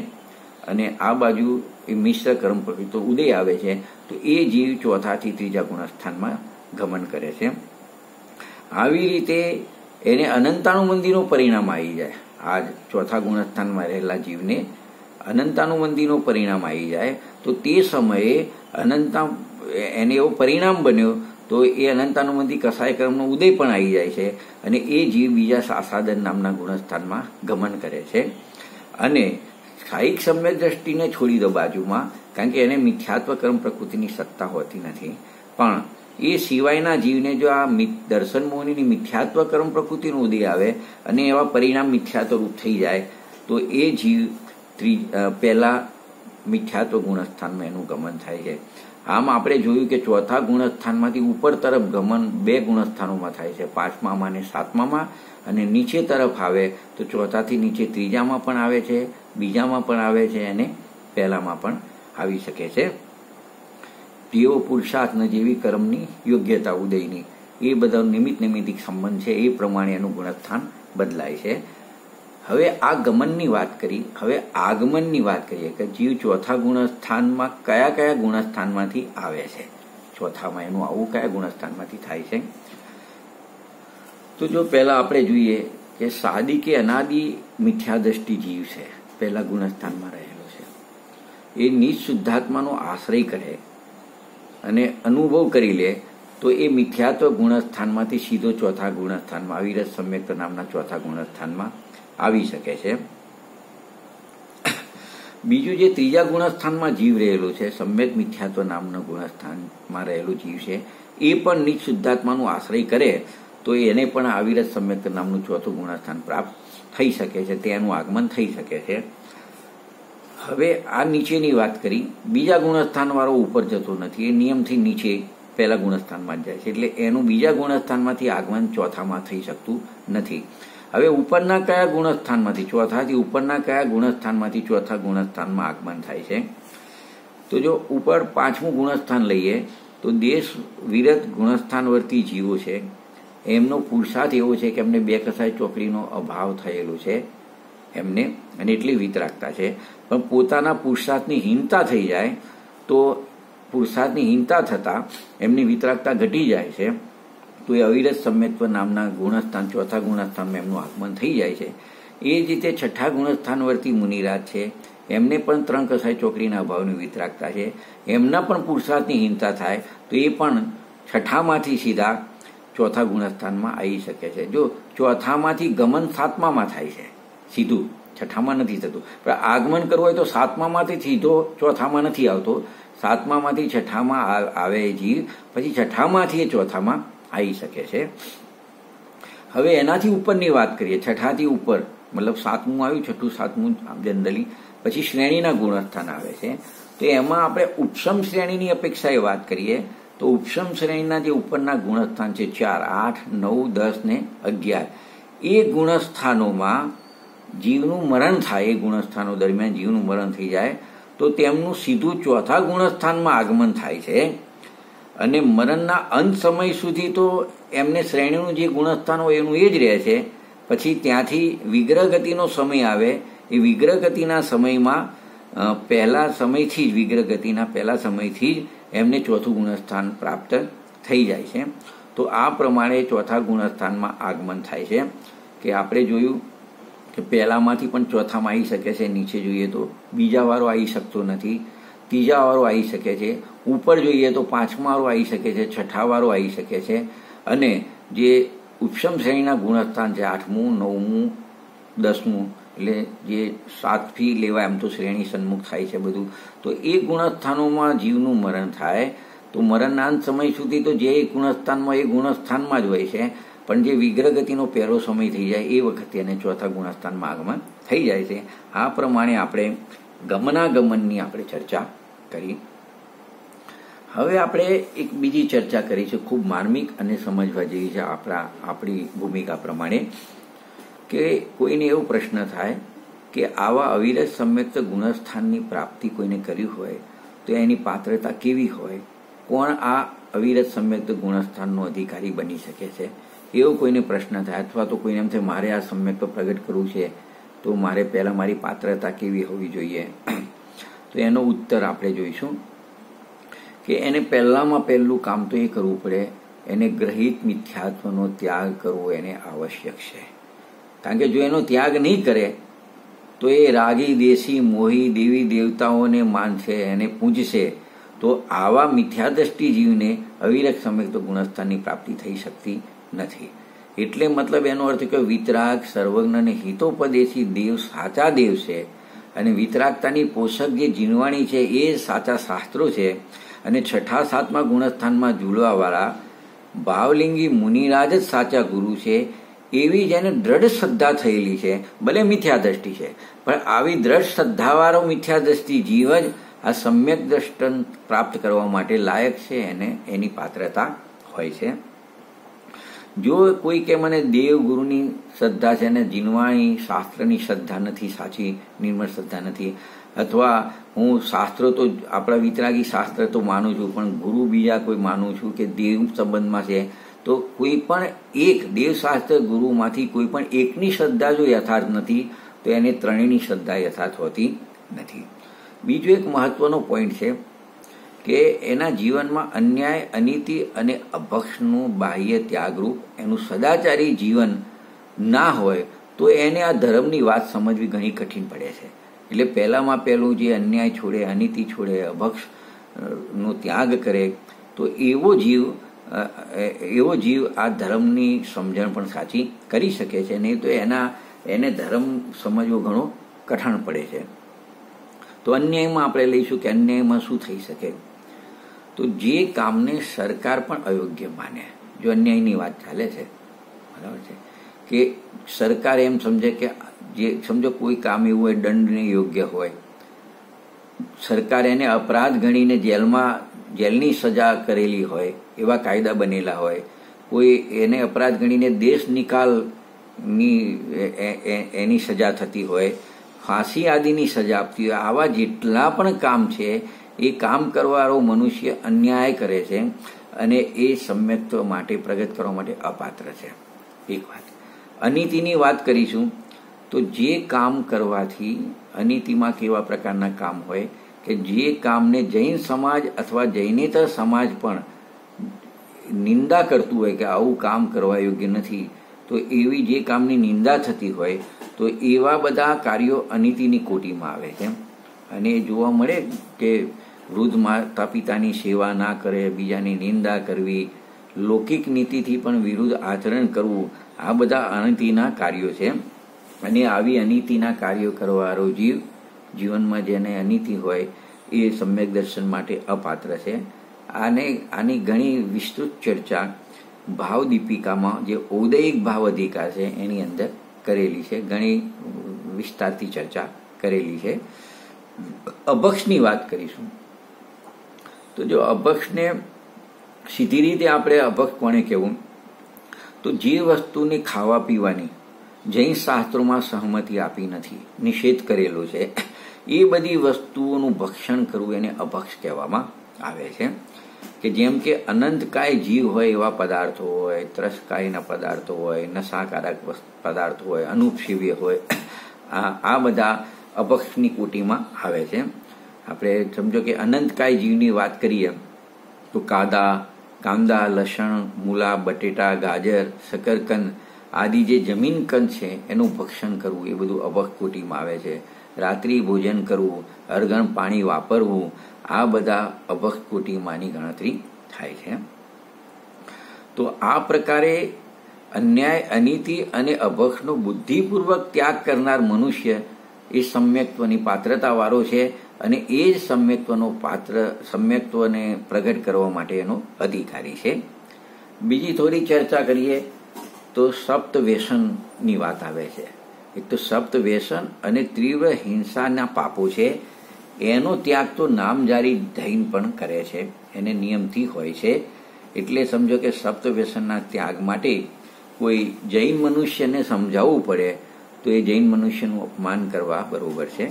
S1: અને આ બાજુ એ મિશ્ર કર્મ પ્રકૃતિ ઉદય આવે છે, તો એ જીવ ચોથાથી ત્રીજા ગુણસ્થાનમાં ગમન કરે છે. આવી રીતે એને અનંતાનુબંધીનું પરિણામ આવી જાય. આ ચોથા ગુણસ્થાનમાં રહેલા જીવને અનંતાનુબંધીનું પરિણામ આવી જાય, તો તે સમયે એને એવો પરિણામ બન્યો તો એ અનંતાનુબંધી કસાય કર્મનો ઉદય પણ આવી જાય છે અને એ જીવ બીજા સાસાદન નામના ગુણસ્થાનમાં ગમન કરે છે. અને સ્થાયિક સમ્યક દ્રષ્ટિને છોડી દો બાજુમાં, કારણ કે એને મિથ્યાત્વ કર્મ પ્રકૃતિની સત્તા હોતી નથી, પણ એ સિવાયના જીવને જો આ દર્શન મોહનીની મિથ્યાત્વ કર્મ પ્રકૃતિનો ઉદય આવે અને એવા પરિણામ મિથ્યાત્વ રૂપ થઈ જાય, તો એ જીવ પહેલા મિથ્યાત્વ ગુણસ્થાનમાં એનું ગમન થાય છે. આમ આપણે જોયું કે ચોથા ગુણસ્થાનમાંથી ઉપર તરફ ગમન 2 ગુણસ્થાનોમાં થાય છે, 5મામાં અને 7મામાં, અને નીચે તરફ આવે તો ચોથાથી નીચે ત્રીજામાં પણ આવે છે, બીજામાં પણ આવે છે અને પહેલામાં પણ આવી શકે છે. જેવો પુરુષાર્થ જેવી કર્મની યોગ્યતા ઉદયની એ બધા નિમિત્તિક સંબંધ છે, એ પ્રમાણે એનું ગુણસ્થાન બદલાય છે. હવે આ ગમનની વાત કરી, હવે આગમનની વાત કરીએ કે જીવ ચોથા ગુણસ્થાનમાં કયા કયા ગુણસ્થાનમાંથી આવે છે, ચોથામાં એનું આવું કયા ગુણસ્થાનમાંથી થાય છે. તો જો પહેલા આપણે જોઈએ કે સાદી કે અનાદિ મિથ્યા દ્રષ્ટિ જીવ છે, પહેલા ગુણસ્થાનમાં રહેલો છે, એ નીચ શુદ્ધાત્માનો આશ્રય કરે અને અનુભવ કરી લે તો એ મિથ્યાત્વ ગુણસ્થાનમાંથી સીધો ચોથા ગુણસ્થાનમાં અવિરત સમ્યક્ત નામના ચોથા ગુણસ્થાનમાં આવી શકે છે. બીજું જે ત્રીજા ગુણસ્થાનમાં જીવ રહેલો છે, સમ્યક મિથ્યાત્વ નામના ગુણસ્થાનમાં રહેલો જીવ છે, એ પણ નીચ શુદ્ધાત્માનું આશ્રય કરે તો એને પણ અવિરત સમ્યક નામનું ચોથું ગુણસ્થાન પ્રાપ્ત થઈ શકે છે, તેનું આગમન થઈ શકે છે. હવે આ નીચેની વાત કરી, બીજા ગુણસ્થાન વાળો ઉપર જતો નથી, એ નિયમથી નીચે પહેલા ગુણસ્થાનમાં જ જાય છે, એટલે એનું બીજા ગુણસ્થાનમાંથી આગમન ચોથામાં થઈ શકતું નથી. હવે ઉપરના કયા ગુણસ્થાનમાંથી, ચોથાથી ઉપરના કયા ગુણસ્થાનમાંથી ચોથા ગુણસ્થાનમાં આગમન થાય છે? તો જો ઉપર 5મું ગુણસ્થાન લઈએ તો દેશ વિરત ગુણસ્થાનવર્તી જીવો છે, એમનો પુરુષાર્થ એવો છે કે એમને 2 કસાય ચોકડીનો અભાવ થયેલો છે એમને, અને એટલી વિતરાગતા છે, પણ પોતાના પુરુષાર્થની હીનતા થઈ જાય તો પુરુષાર્થની હીનતા થતાં એમની વિતરાગતા ઘટી જાય છે તો એ અવિરત સમ્યક્ત્વ નામના ગુણસ્થાન ચોથા ગુણસ્થાનમાં એમનું આગમન થઈ જાય છે. એ જ રીતે છઠ્ઠા ગુણસ્થાનવર્તી મુનિરાજ છે, એમને પણ 3 કસાય ચોકડીના અભાવની વિતરાગતા છે, એમના પણ પુરુષાર્થની હીનતા થાય તો એ પણ છઠ્ઠામાંથી સીધા ચોથા ગુણસ્થાનમાં આવી શકે છે. જો ચોથામાંથી ગમન 7મામાં થાય છે, સીધું છઠ્ઠામાં નથી થતું, પણ આગમન કરવું હોય તો 7મામાંથી સીધો ચોથામાં નથી આવતો, 7મામાંથી છઠ્ઠામાં આવે જીવ, પછી છઠ્ઠામાંથી એ ચોથામાં આવી શકે છે. હવે એનાથી ઉપરની વાત કરીએ, છઠ્ઠાથી ઉપર મતલબ 7મું આવ્યું, છઠ્ઠું 7મું જનરલી, પછી શ્રેણીના ગુણસ્થાન આવે છે. તો એમાં આપણે ઉપસમ શ્રેણીની અપેક્ષાએ વાત કરીએ તો ઉપસમ શ્રેણીના જે ઉપરના ગુણસ્થાન છે 4, 8, 9, 10 ને 11, એ ગુણસ્થાનોમાં જીવનું મરણ થાય, એ ગુણસ્થાનો દરમિયાન જીવનું મરણ થઈ જાય તો તેમનું સીધું ચોથા ગુણસ્થાનમાં આગમન થાય છે. અને મરણના અંત સમય સુધી તો એમને શ્રેણીનું જે ગુણસ્થાન હોય એનું એ જ રહે છે. પછી ત્યાંથી વિગ્રહ ગતિનો સમય આવે, એ વિગ્રહ ગતિના સમયમાં પહેલા સમયથી જ વિગ્રહ ગતિના પહેલા સમયથી જ એમને ચોથું ગુણસ્થાન પ્રાપ્ત થઈ જાય છે. તો આ પ્રમાણે ચોથા ગુણસ્થાનમાં આગમન થાય છે. કે આપણે જોયું કે પહેલામાંથી પણ ચોથામાં આવી શકે છે, નીચે જોઈએ તો બીજા વારો આવી શકતો નથી, ત્રીજા વારો આવી શકે છે, ઉપર જોઈએ તો 5મા વારો આવી શકે છે, છઠ્ઠા વારો આવી શકે છે. અને જે ઉપસમ શ્રેણીના ગુણસ્થાન છે 8મું, 9મું, 10મું, એટલે જે 7થી લેવા એમ તો શ્રેણી સન્મુખ થાય છે બધું, તો એ ગુણસ્થાનોમાં જીવનું મરણ થાય તો મરણના અંત સમય સુધી તો જે ગુણસ્થાનમાં એ ગુણસ્થાનમાં જ હોય છે, પણ જે વિગ્રહ ગતિનો પહેલો સમય થઈ જાય એ વખતે એને ચોથા ગુણસ્થાનમાં આગમન થઈ જાય છે. આ પ્રમાણે આપણે ગમનાગમનની આપણે ચર્ચા કરી. હવે આપણે એક બીજી ચર્ચા કરી છે, ખૂબ માર્મિક અને સમજવા જેવી છે આપણી ભૂમિકા પ્રમાણે, કે કોઈને એવો પ્રશ્ન થાય કે આવા અવિરત સમ્યક્ત ગુણસ્થાનની પ્રાપ્તિ કોઈને કરી હોય તો એની પાત્રતા કેવી હોય, કોણ આ અવિરત સમ્યક્ત ગુણસ્થાનનો અધિકારી બની શકે છે, એવો કોઈને પ્રશ્ન થાય. અથવા તો કોઈને એમ થાય મારે આ સમ્યક્ત પ્રગટ કરવું છે તો મારે પહેલાં મારી પાત્રતા કેવી હોવી જોઈએ. તો એનો ઉત્તર આપણે જોઈશું કે એને પહેલામાં પહેલું કામ તો એ કરવું પડે, એને ગ્રહિત મિથ્યાત્વનો ત્યાગ કરવો એને આવશ્યક છે. કારણ કે જો એનો ત્યાગ નહીં કરે તો એ રાગી, દેશી, મોહી, દેવી દેવતાઓને માનશે, એને પૂજશે, તો આવા મિથ્યાદ્રષ્ટિ જીવને અવિરત સમ્યક્ત ગુણસ્થાનની પ્રાપ્તિ થઈ શકતી નથી. એટલે મતલબ એનો અર્થ કે વિતરાગ, સર્વજ્ઞ અને હિતોપદેશી દેવ સાચા દેવ છે, અને વિતરાગતાની પોષક જે જીણવાણી છે એ સાચા શાસ્ત્રો છે. અને છઠ્ઠા 7મા ગુણસ્થાનમાં ઝૂલવાવાળા ભાવલિંગી મુનિરાજ જ સાચા ગુરુ છે, એવી જેને દ્રઢ શ્રદ્ધા થયેલી છે, ભલે મિથ્યાદ્રષ્ટિ છે પણ આવી દ્રઢ શ્રદ્ધાવાળો મિથ્યાદ્રષ્ટિ જીવ જ આ સમ્યક દ્રષ્ટન પ્રાપ્ત કરવા માટે લાયક છે, એને એની પાત્રતા હોય છે. જો કોઈ કે મને દેવ ગુરુની શ્રદ્ધા છે અને જીનવાણી શાસ્ત્રની શ્રદ્ધા નથી, સાચી નિર્મળ શ્રદ્ધા નથી, અથવા હું શાસ્ત્રો તો આપણા વિતરાગી શાસ્ત્ર તો માનું છું પણ ગુરુ બીજા કોઈ માનું છું કે દેવ સંબંધમાં છે, તો કોઈ પણ એક દેવશાસ્ત્ર ગુરુમાંથી કોઈ પણ એકની શ્રદ્ધા જો યથાર્થ નથી તો એને ત્રણેયની શ્રદ્ધા યથાર્થ હોતી નથી. બીજો એક મહત્વનો પોઈન્ટ છે કે એના જીવનમાં અન્યાય, અનીતિ અને અભક્ષનું બાહ્ય ત્યાગરૂપ એનું સદાચારી જીવન ના હોય તો એને આ ધર્મની વાત સમજવી ઘણી કઠિન પડે છે. એટલે પહેલામાં પહેલું જે અન્યાય છોડે, અનીતિ છોડે, અભક્ષનો ત્યાગ કરે તો એવો જીવ આ ધર્મની સમજણ પણ સાચી કરી શકે છે, નહીં તો એને ધર્મ સમજવો ઘણો કઠણ પડે છે. તો અન્યાયમાં આપણે લઈશું કે અન્યાયમાં શું થઈ શકે, તો જે કામને સરકાર પણ અયોગ્ય માને, જો અન્યાયની વાત ચાલે છે, બરાબર છે, કે સરકાર એમ સમજે કે જે સમજો કોઈ કામ એવું હોય દંડને યોગ્ય હોય, સરકાર એને અપરાધ ગણીને જેલની સજા કરેલી હોય, એવા કાયદા બનેલા હોય, કોઈ એને અપરાધ ગણીને દેશ નિકાલની એની સજા થતી હોય, ફાંસી આદિની સજા આપતી હોય, આવા જેટલા પણ કામ છે એ કામ કરવાવાળો મનુષ્ય અન્યાય કરે છે અને એ સમ્યક્ત્વ માટે પ્રગટ કરવા માટે અપાત્ર છે. એક વાત. અનીતિની વાત કરીશું તો જે કામ કરવાથી, અનીતિમાં કેવા પ્રકારના કામ હોય કે જે કામને જૈન સમાજ અથવા જૈનેતર સમાજ પણ નિંદા કરતું હોય કે આવું કામ કરવા યોગ્ય નથી, તો એવી જે કામની નિંદા થતી હોય તો એવા બધા કાર્યો અનીતિની કોટીમાં આવે છે. અને જોવા મળે કે વૃદ્ધ માતા પિતાની સેવા ના કરે, બીજાની નિંદા કરવી, લૌકિક નીતિથી પણ વિરુદ્ધ આચરણ કરવું, આ બધા અનીતિના કાર્યો છે. અને આવી અનીતિના કાર્યો કરવાવાળો જીવનમાં જેને અનીતિ હોય એ સમ્યક દર્શન માટે અપાત્ર છે. આની ઘણી વિસ્તૃત ચર્ચા ભાવ દીપિકામાં જે ઔદયિક ભાવ અધિકાર છે એની અંદર કરેલી છે, ઘણી વિસ્તારથી ચર્ચા કરેલી છે. અભક્ષની વાત કરીશું. તો જો અભક્ષને સીધી રીતે આપણે અભક્ષ કોને કહેવું, તો જે વસ્તુને ખાવા પીવાની જૈન શાસ્ત્રોમાં સહમતિ આપી નથી, નિષેધ કરેલો છે, એ બધી વસ્તુઓનું ભક્ષણ કરવું એને અભક્ષ કહેવામાં આવે છે. કે જેમ કે અનંતકાય જીવ હોય એવા પદાર્થો હોય, ત્રસકાયના પદાર્થો હોય, નશાકારક પદાર્થો હોય, અનુપસેવ્ય હોય, આ બધા અભક્ષની કોટીમાં આવે છે. આપણે સમજો કે અનંતકાય જીવની વાત કરીએ તો કાંદા, લસણ, મૂલા, બટેટા, ગાજર, શકરકંદ આદિ જે જમીન કંદ છે એનું ભક્ષણ કરવું એ બધું અભક્ષ કોટીમાં આવે છે. રાત્રિ ભોજન કરવું, અરગણ પાણી વાપરવું, આ બધા અભક્ષ કોટીમાંની ગણતરી થાય છે. તો આ પ્રકારે અન્યાય, અનીતિ અને અભક્ષનો બુદ્ધિપૂર્વક ત્યાગ કરનાર મનુષ્ય એ સમ્યક્ત્વની પાત્રતાવાળો છે અને એ જ સમ્યક્ત્વને પ્રગટ કરવા માટે એનો અધિકારી છે. બીજી થોડી ચર્ચા કરીએ તો સપ્ત વ્યસનની વાત આવે છે. એક તો સપ્ત વ્યસન અને તીવ્ર હિંસાના પાપો છે, એનો ત્યાગ તો નામજારી જૈન પણ કરે છે, એને નિયમથી હોય છે. એટલે સમજો કે સપ્ત વ્યસનના ત્યાગ માટે કોઈ જૈન મનુષ્યને સમજાવવું પડે તો એ જૈન મનુષ્યનું અપમાન કરવા બરોબર છે.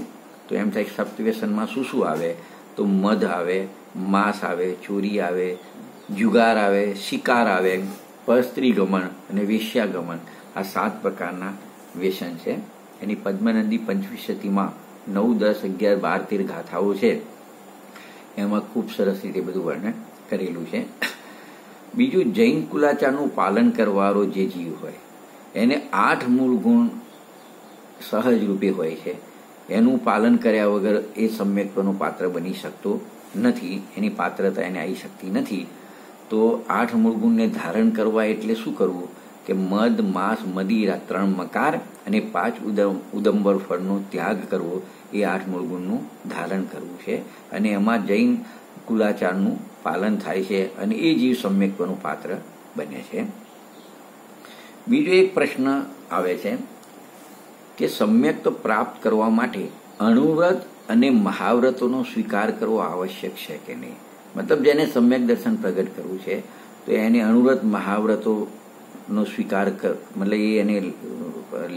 S1: તો એમ થાય સપ્ત વ્યસનમાં શું શું આવે, તો મધ આવે, માંસ આવે, ચોરી આવે, જુગાર આવે, શિકાર આવે, પરસ્ત્રી ગમન અને વેશ્યાગમન, આ 7 પ્રકારના વ્યસન છે. એની પદ્મનંદી પંચવિંશતિમાં 9, 10, 11, 12, 13 ગાથાઓ છે, એમાં ખૂબ સરસ રીતે બધું વર્ણન કરેલું છે. બીજું, જૈન કુલાચારનું પાલન કરવાવાળો જે જીવ હોય એને 8 મૂળ ગુણ સહજ રૂપે હોય છે, એનું પાલન કર્યા વગર એ સમ્યક્ત્વનો પાત્ર બની શકતો નથી, એની પાત્રતા એને આવી શકતી નથી. તો 8 મૂળ ગુણને ધારણ કરવા એટલે શું કરવું કે મદ, માંસ, મદિરા, 3 મકાર અને 5 ઉદંબર ફળનો ત્યાગ કરવો, એ 8 મૂળ ગુણનું ધારણ કરવું છે. અને એમાં જૈન કુલાચારનું પાલન થાય છે અને એ જીવ સમ્યક્ત્વનું પાત્ર બને છે. બીજો એક પ્રશ્ન આવે છે કે સમ્યક્ત્વ પ્રાપ્ત કરવા માટે અણુવ્રત અને મહાવ્રતોનો સ્વીકાર કરવો આવશ્યક છે કે નહીં. મતલબ જેને સમ્યક દર્શન પ્રગટ કરવું છે તો એને અણુવ્રત, મહાવ્રતોનો સ્વીકાર મતલબ એને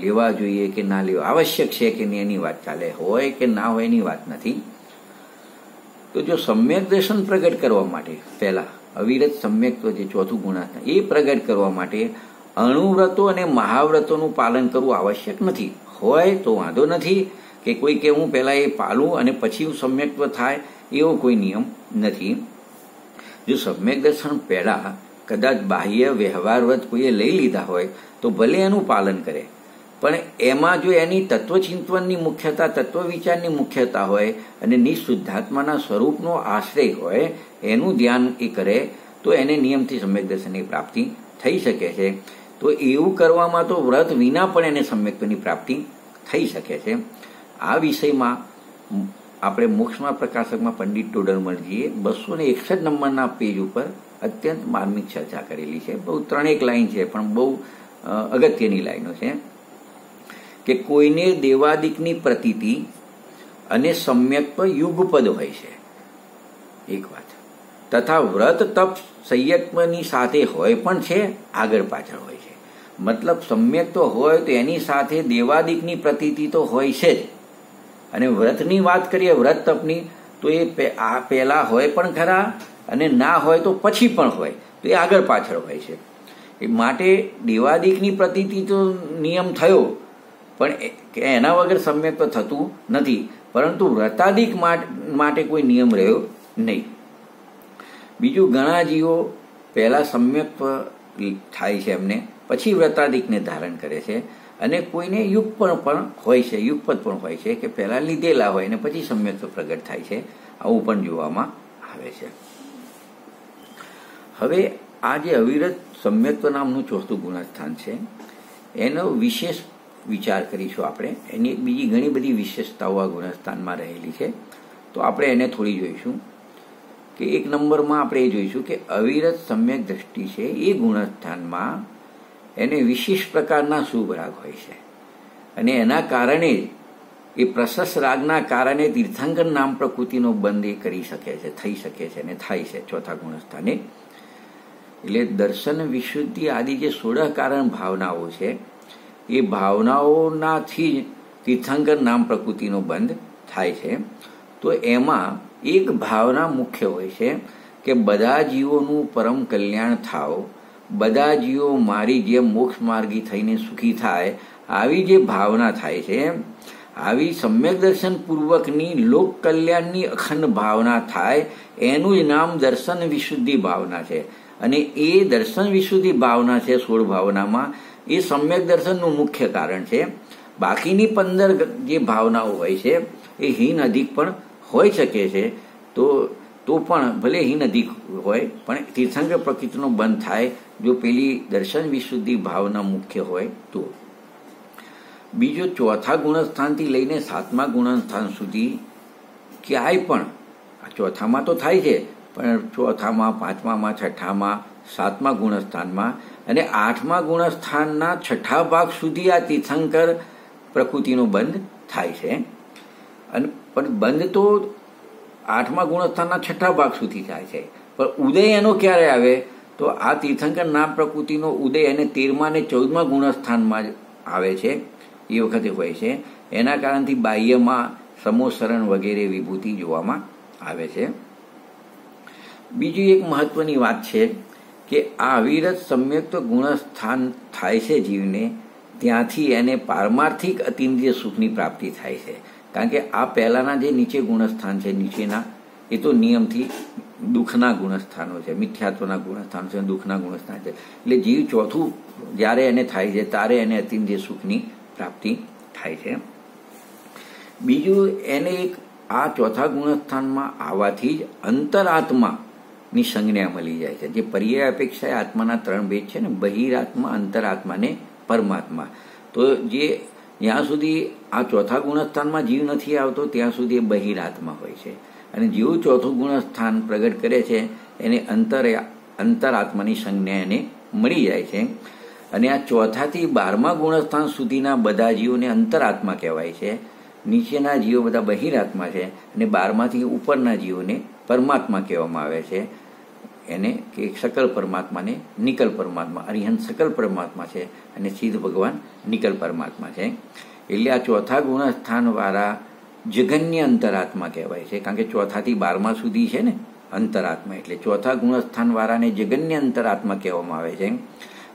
S1: લેવા જોઈએ કે ના લેવા, આવશ્યક છે કે નહીં એની વાત ચાલે, હોય કે ના હોય એની વાત નથી. તો જો સમ્યક દર્શન પ્રગટ કરવા માટે પહેલા અવિરત સમ્યક્ત્વ જે ચોથું ગુણાત્મક એ પ્રગટ કરવા માટે અણુવ્રતો અને મહાવ્રતોનું પાલન કરવું આવશ્યક નથી. હોય તો વાંધો નથી કે કોઈ કે હું પહેલા એ પાલું અને પછી સમ્યક્ત્વ થાય, એવો કોઈ નિયમ નથી. જો સમ્યક દર્શન પહેલા કદાચ બાહ્ય વ્યવહારવત કોઈએ લઈ લીધા હોય તો ભલે એનું પાલન કરે, પણ એમાં જો એની તત્વચિંતનની મુખ્યતા, તત્વ વિચારની મુખ્યતા હોય અને નિશુદ્ધાત્માના સ્વરૂપનો આશ્રય હોય, એનું ધ્યાન એ કરે તો એને નિયમથી સમ્યક દર્શનની પ્રાપ્તિ થઈ શકે છે. તો એવું કરવામાં તો વ્રત વિના પણ એને સમ્યક્ત્વની પ્રાપ્તિ થઈ શકે છે. આ વિષયમાં આપણે મોક્ષમાં પ્રકાશકમાં પંડિત ટોડરમલજીએ 261 નંબરના પેજ ઉપર અત્યંત માર્મિક ચર્ચા કરેલી છે. બહુ 3 લાઈન છે પણ બહુ અગત્યની લાઈનો છે કે કોઈને દેવાદિકની પ્રતીતિ અને સમ્યક્ત્વ યુગપદ હોય છે એક વાત, તથા વ્રત તપ સંયત્મની સાથે હોય પણ છે, આગળ પાછળ હોય છે. મતલબ સમ્યક્ત્વ હોય તો એની સાથે દેવાદિકની પ્રતીતિ તો હોય છે જ, અને વ્રતની વાત કરીએ, વ્રત તપની, તો એ પહેલા હોય પણ ખરા અને ના હોય તો પછી પણ હોય, તો એ આગળ પાછળ હોય છે. એ માટે દેવાદિકની પ્રતીતિ તો નિયમ થયો પણ એના વગર સમ્યક્ત્વ થતું નથી, પરંતુ વ્રતાદિક માટે કોઈ નિયમ રહ્યો નહીં. બીજું, ઘણા જીવો પહેલા સમ્યક્ત્વ થાય છે એમને, પછી વ્રતાદિકને ધારણ કરે છે, અને કોઈને યુગપદ પણ હોય છે કે પહેલા લીધેલા હોય અને પછી સમ્યક્ત્વ પ્રગટ થાય છે, આવું પણ જોવામાં આવે છે. હવે આ જે અવિરત સમ્યક્ત્વ નામનું ચોથું ગુણસ્થાન છે એનો વિશેષ વિચાર કરીશું આપણે. એની બીજી ઘણી બધી વિશેષતાઓ આ ગુણસ્થાનમાં રહેલી છે, તો આપણે એને થોડી જોઈશું. કે 1 નંબરમાં આપણે એ જોઈશું કે અવિરત સમ્યક દ્રષ્ટિ છે એ ગુણસ્થાનમાં એને વિશેષ પ્રકારના શુભ રાગ હોય છે, અને એના કારણે એ પ્રશસ્ત રાગના કારણે તીર્થંકર નામ પ્રકૃતિનો બંધ એ કરી શકે છે, થઈ શકે છે અને થાય છે ચોથા ગુણસ્થાને. એટલે દર્શન, વિશુદ્ધિ આદિ જે 16 કારણ ભાવનાઓ છે એ ભાવનાઓનાથી જ તીર્થંકર નામ પ્રકૃતિનો બંધ થાય છે. તો એમાં એક ભાવના મુખ્ય હોય છે કે બધા જીવોનું પરમ કલ્યાણ થાવ, બધા જીવો મારી જેમ મોક્ષ માર્ગી થઈને સુખી થાય, આવી જે ભાવના થાય છે, આવી સમ્યક દર્શન પૂર્વકની લોક કલ્યાણની અખંડ ભાવના થાય, એનું જ નામ દર્શન વિશુદ્ધિ ભાવના છે. અને એ દર્શન વિશુદ્ધિ ભાવના છે 16 ભાવનામાં, એ સમ્યક દર્શનનું મુખ્ય કારણ છે. બાકીની 15 જે ભાવનાઓ હોય છે એ હીન અધિક પણ હોઈ શકે છે, તો પણ ભલે હીન અધિક હોય પણ તીર્થંકર પ્રકૃતિનો બંધ થાય જો પેલી દર્શન વિશુદ્ધિ ભાવના મુખ્ય હોય તો. બીજો, ચોથા ગુણસ્થાનથી લઈને 7મા ગુણસ્થાન સુધી ક્યાંય પણ, ચોથામાં તો થાય છે પણ ચોથામાં, 5મામાં, 6મામાં, 7મા ગુણસ્થાનમાં અને 8મા ગુણસ્થાનના 6ઠા ભાગ સુધી આ તીર્થંકર પ્રકૃતિનો બંધ થાય છે. અને પણ બંધ તો 8મા ગુણસ્થાનના 6ઠા ભાગ સુધી થાય છે, પણ ઉદય એનો ક્યારે આવે તો આ તીર્થંકર નામ પ્રકૃતિનો ઉદય એને 13મા અને 14મા ગુણસ્થાનમાં જ આવે છે, એ વખતે હોય છે. એના કારણથી બાહ્યમાં સમોસરણ વગેરે વિભૂતિ જોવામાં આવે છે. બીજી એક મહત્વની વાત છે કે આ અવિરત સમ્યક્ત્વ ગુણસ્થાન થાય છે જીવને, ત્યાંથી એને પારમાર્થિક અતિન્દ્રિય સુખની પ્રાપ્તિ થાય છે. કારણ કે આ પહેલાના જે નીચે ગુણસ્થાન છે, નીચેના, એ તો નિયમથી દુઃખના ગુણસ્થાનો છે, મિથ્યાત્વના ગુણસ્થાનો છે, દુઃખના ગુણસ્થાન છે. એટલે જીવ ચોથું જ્યારે એને થાય છે ત્યારે એને અતિન્દ્રિય સુખની પ્રાપ્તિ થાય છે. બીજું, એને એક આ ચોથા ગુણસ્થાનમાં આવવાથી જ અંતરાત્માની સંજ્ઞા મળી જાય છે. જે પર્યાય અપેક્ષાએ આત્માના 3 ભેદ છે ને, બહિરાત્મા, અંતરાત્મા ને પરમાત્મા. તો જે જ્યાં સુધી આ ચોથા ગુણસ્થાનમાં જીવ નથી આવતો ત્યાં સુધી એ બહિરાત્મા હોય છે, અને જેવું ચોથું ગુણસ્થાન પ્રગટ કરે છે એને અંતરાત્માની સંજ્ઞા એને મળી જાય છે. અને આ ચોથાથી 12મા ગુણસ્થાન સુધીના બધા જીવોને અંતરાત્મા કહેવાય છે. નીચેના જીવો બધા બહિરાત્મા છે, અને 12માંથી ઉપરના જીવોને પરમાત્મા કહેવામાં આવે છે. એને કે સકલ પરમાત્માને નિકલ પરમાત્મા, અરિહંત સકલ પરમાત્મા છે અને સિદ્ધ ભગવાન નિકલ પરમાત્મા છે. એટલે આ ચોથા ગુણસ્થાન વાળા જગન્ય અંતરાત્મા કહેવાય છે, કારણ કે 4થી 12મા સુધી છે ને અંતરાત્મા, એટલે ચોથા ગુણસ્થાન વાળાને જગન્ય અંતરાત્મા કહેવામાં આવે છે.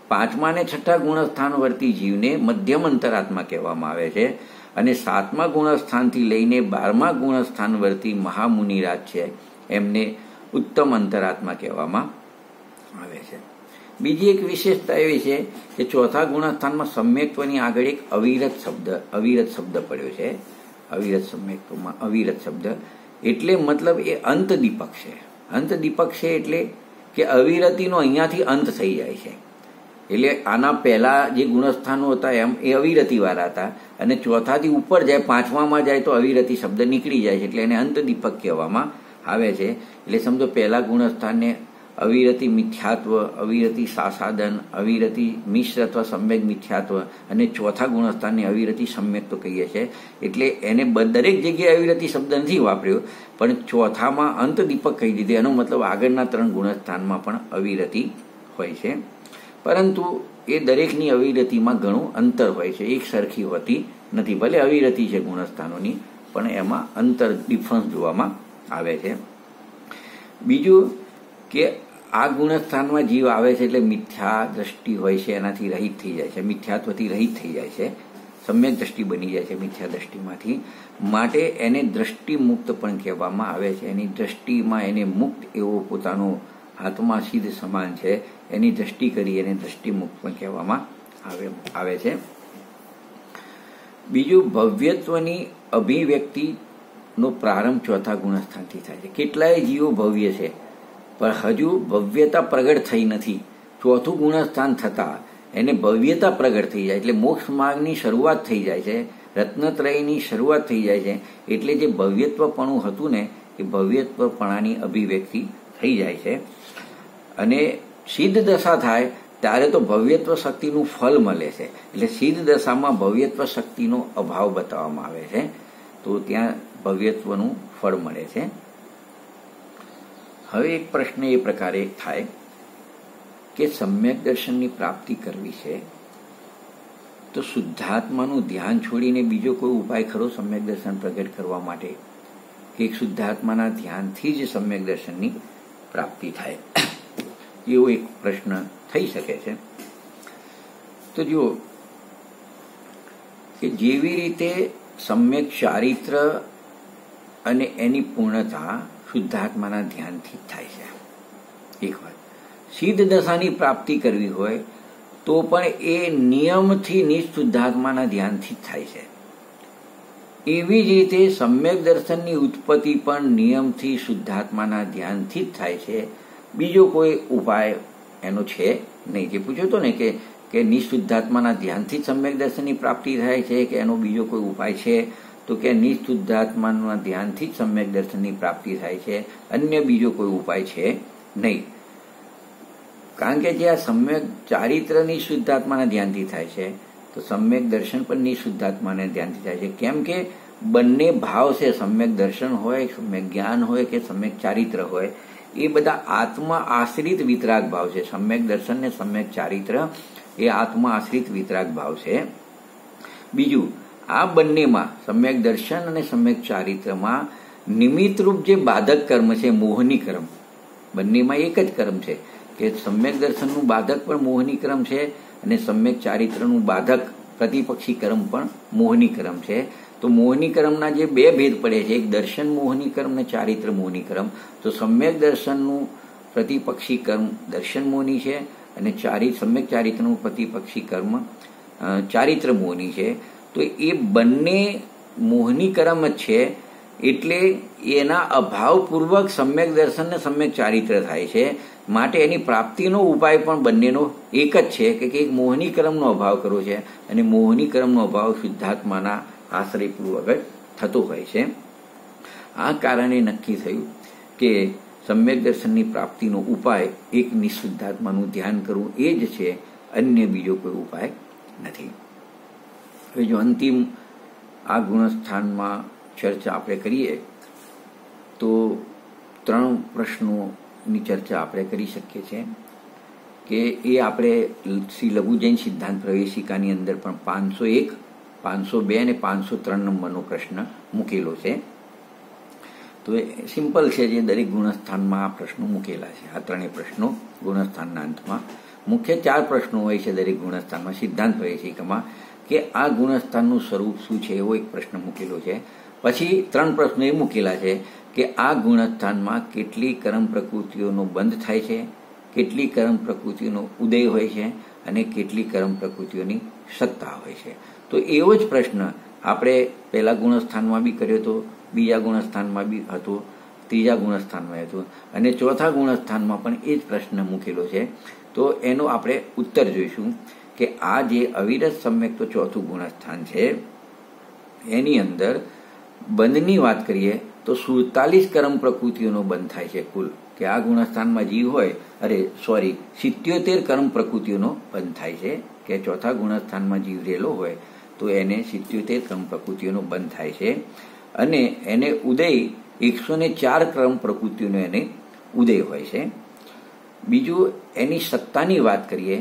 S1: 5મા અને 6ઠા ગુણસ્થાન વર્તી જીવને મધ્યમ અંતરાત્મા કહેવામાં આવે છે, અને 7મા ગુણસ્થાનથી લઈને 12મા ગુણસ્થાન વર્તી મહામુનિરાજ છે એમને ઉત્તમ અંતરાત્મા કહેવામાં આવે છે. બીજી એક વિશેષતા એવી છે કે ચોથા ગુણસ્થાનમાં સમ્યક્ત્વની આગળ એક અવિરત શબ્દ પડ્યો છે. અવિરત સમ્યક્ત્વમાં અવિરત શબ્દ એટલે મતલબ એ અંત દીપક છે. અંત દીપક છે એટલે કે અવિરતિનો અહીંયાથી અંત થઈ જાય છે. એટલે આના પહેલા જે ગુણસ્થાનો હતા એમ એ અવિરતિ વાળા હતા, અને ચોથાથી ઉપર જાય, 5મામાં જાય તો અવિરતિ શબ્દ નીકળી જાય છે, એટલે એને અંત દીપક કહેવામાં આવે છે. એટલે સમજો પહેલા ગુણસ્થાનને અવિરતિ મિથ્યાત્વ, અવિરતિ સાસાદન, અવિરતિ મિશ્ર અથવા સમ્યક મિથ્યાત્વ, અને ચોથા ગુણસ્થાનને અવિરતિ સમ્યક્ત્વ કહીએ છીએ. એટલે એને દરેક જગ્યાએ અવિરતિ શબ્દ નથી વાપર્યો, પણ ચોથામાં અંત દીપક કહી દીધું. એનો મતલબ આગળના 3 ગુણસ્થાનમાં પણ અવિરતિ હોય છે, પરંતુ એ દરેકની અવિરતિમાં ઘણું અંતર હોય છે, એક સરખી હોતી નથી. ભલે અવિરતિ છે ગુણસ્થાનોની, પણ એમાં અંતર, ડિફરન્સ જોવામાં આવે છે. બીજું કે આ ગુણસ્થાનમાં જીવ આવે છે એટલે મિથ્યા દ્રષ્ટિ હોય છે એનાથી રહિત થઈ જાય છે, મિથ્યાત્વથી રહિત થઈ જાય છે, સમ્યક દ્રષ્ટિ બની જાય છે મિથ્યા દ્રષ્ટિમાંથી. માટે એને દ્રષ્ટિ મુક્ત પણ કહેવામાં આવે છે. એની દ્રષ્ટિમાં એને મુક્ત એવો પોતાનો આત્મા સિદ્ધ સમાન છે એની દ્રષ્ટિ કરી એને દ્રષ્ટિમુક્ત પણ કહેવામાં આવે છે. બીજું, ભવ્યત્વની અભિવ્યક્તિનો પ્રારંભ ચોથા ગુણસ્થાનથી થાય છે. કેટલાય જીવો ભવ્ય છે પણ હજુ ભવ્યતા પ્રગટ થઈ નથી. ચોથું ગુણસ્થાન થતા એને ભવ્યતા પ્રગટ થઈ જાય એટલે મોક્ષ માર્ગની શરૂઆત થઈ જાય છે, રત્નત્રયની શરૂઆત થઈ જાય છે. એટલે જે ભવ્યત્વપણું હતું ને એ ભવ્યત્વપણાની અભિવ્યક્તિ થઈ જાય છે. અને સિદ્ધ દશા થાય ત્યારે તો ભવ્યત્વ શક્તિનું ફળ મળે છે. એટલે સિદ્ધ દશામાં ભવ્યત્વ શક્તિનો અભાવ બતાવવામાં આવે છે, તો ત્યાં ભવ્યત્વનું ફળ મળે છે. હવે એક પ્રશ્ન એ પ્રકારે થાય કે સમ્યક દર્શનની પ્રાપ્તિ કરવી છે તો શુદ્ધાત્માનું ધ્યાન છોડીને બીજો કોઈ ઉપાય ખરો સમ્યક દર્શન પ્રગટ કરવા માટે, કે એક શુદ્ધાત્માના ધ્યાનથી જ સમ્યક દર્શનની પ્રાપ્તિ થાય, એવો એક પ્રશ્ન થઈ શકે છે. તો જુઓ કે જેવી રીતે સમ્યક ચારિત્ર અને એની પૂર્ણતા શુદ્ધાત્માના ધ્યાનથી જ થાય છે. એક વાત, સિદ્ધ દશાની પ્રાપ્તિ કરવી હોય તો પણ એ નિયમથી નિશુદ્ધાત્માના ધ્યાનથી જ થાય છે. એવી જ રીતે સમ્યક દર્શનની ઉત્પત્તિ પણ નિયમથી શુદ્ધાત્માના ધ્યાનથી જ થાય છે. બીજો કોઈ ઉપાય એનો છે નહીં. જે પૂછ્યો હતો ને કે નિશુદ્ધાત્માના ધ્યાનથી જ સમ્યક દર્શનની પ્રાપ્તિ થાય છે કે એનો બીજો કોઈ ઉપાય છે, તો કે નિશુદ્ધાત્માના ધ્યાનથી જ સમ્યક દર્શનની પ્રાપ્તિ થાય છે, અન્ય બીજો કોઈ ઉપાય છે નહીં. કારણ કે જે આ સમ્યક ચારિત્રની શુદ્ધાત્માના ધ્યાનથી થાય છે તો સમ્યક દર્શન પણ નિશુદ્ધાત્માના ધ્યાનથી થાય છે. કેમ કે બંને ભાવ છે, સમ્યક દર્શન હોય, સમ્યક જ્ઞાન હોય કે સમ્યક ચારિત્ર હોય, એ બધા આત્મા આશ્રિત વિતરાગ ભાવ છે. સમ્યક દર્શન ને સમ્યક ચારિત્ર એ આત્મા આશ્રિત વિતરાગ ભાવ છે. બીજું, આ બંનેમાં સમ્યક દર્શન અને સમ્યક ચારિત્રમાં નિમિત્તરૂપ જે બાધક કર્મ છે, મોહની કર્મ, બંનેમાં એક જ કર્મ છે કે સમ્યક દર્શનનું બાધક પણ મોહની કર્મ છે અને સમ્યક ચારિત્રનું બાધક પ્રતિપક્ષી કર્મ પણ મોહની કર્મ છે. તો મોહની કર્મના જે બે ભેદ પડે છે, એક દર્શન મોહની કર્મ અને ચારિત્ર મોહની કર્મ. તો સમ્યક દર્શનનું પ્રતિપક્ષી કર્મ દર્શન મોહની છે અને સમ્યક ચારિત્રનું પ્રતિપક્ષી કર્મ ચારિત્ર મોહની છે. તો એ બંને મોહની કર્મ જ છે, એટલે એના અભાવપૂર્વક સમ્યક દર્શન ને સમ્યક ચારિત્ર થાય છે. માટે એની પ્રાપ્તિનો ઉપાય પણ બંનેનો એક જ છે કે એક મોહની કર્મનો અભાવ કરવો છે અને મોહની કર્મનો અભાવ શુદ્ધાત્માના આશ્રયપૂર્વક જ થતો હોય છે. આ કારણે નક્કી થયું કે સમ્યક દર્શનની પ્રાપ્તિનો ઉપાય એક નિશુદ્ધાત્માનું ધ્યાન કરવું એ જ છે, અન્ય બીજો કોઈ ઉપાય નથી. હવે જો અંતિમ આ ગુણસ્થાનમાં ચર્ચા આપણે કરીએ તો 3 પ્રશ્નોની ચર્ચા આપણે કરી શકીએ છીએ કે એ આપણે શ્રી લઘુ જૈન સિદ્ધાંત પ્રવેશિકાની અંદર પણ 501, 502 અને 503 નંબરનો પ્રશ્ન મૂકેલો છે. તો એ સિમ્પલ છે, જે દરેક ગુણસ્થાનમાં આ પ્રશ્નો મૂકેલા છે. આ 3 પ્રશ્નો ગુણસ્થાનના અંતમાં, મુખ્ય 4 પ્રશ્નો હોય છે દરેક ગુણસ્થાનમાં સિદ્ધાંત પ્રવેશિકામાં, કે આ ગુણસ્થાનનું સ્વરૂપ શું છે એવો એક પ્રશ્ન મૂકેલો છે. પછી 3 પ્રશ્નો એ મૂકેલા છે કે આ ગુણસ્થાનમાં કેટલી કર્મ પ્રકૃતિઓનો બંધ થાય છે, કેટલી કર્મ પ્રકૃતિઓનો ઉદય હોય છે અને કેટલી કર્મ પ્રકૃતિઓની સત્તા હોય છે. તો એવો જ પ્રશ્ન આપણે પહેલા ગુણસ્થાનમાં બી કર્યો હતો, બીજા ગુણસ્થાનમાં બી હતો, ત્રીજા ગુણસ્થાનમાં હતો અને ચોથા ગુણસ્થાનમાં પણ એ જ પ્રશ્ન મૂકેલો છે. તો એનો આપણે ઉત્તર જોઈશું કે આ જે અવિરત સમ્યક તો ચોથું ગુણસ્થાન છે એની અંદર બંધની વાત કરીએ તો 47 કર્મ પ્રકૃતિઓનો બંધ થાય છે કુલ, કે આ ગુણસ્થાનમાં જીવ હોય 77 કર્મ પ્રકૃતિઓનો બંધ થાય છે, કે ચોથા ગુણસ્થાનમાં જીવ રહેલો હોય તો એને 77 કર્મ પ્રકૃતિઓનો બંધ થાય છે અને એને ઉદય 104 કર્મ પ્રકૃતિઓનો એને ઉદય હોય છે. બીજું, એની સત્તાની વાત કરીએ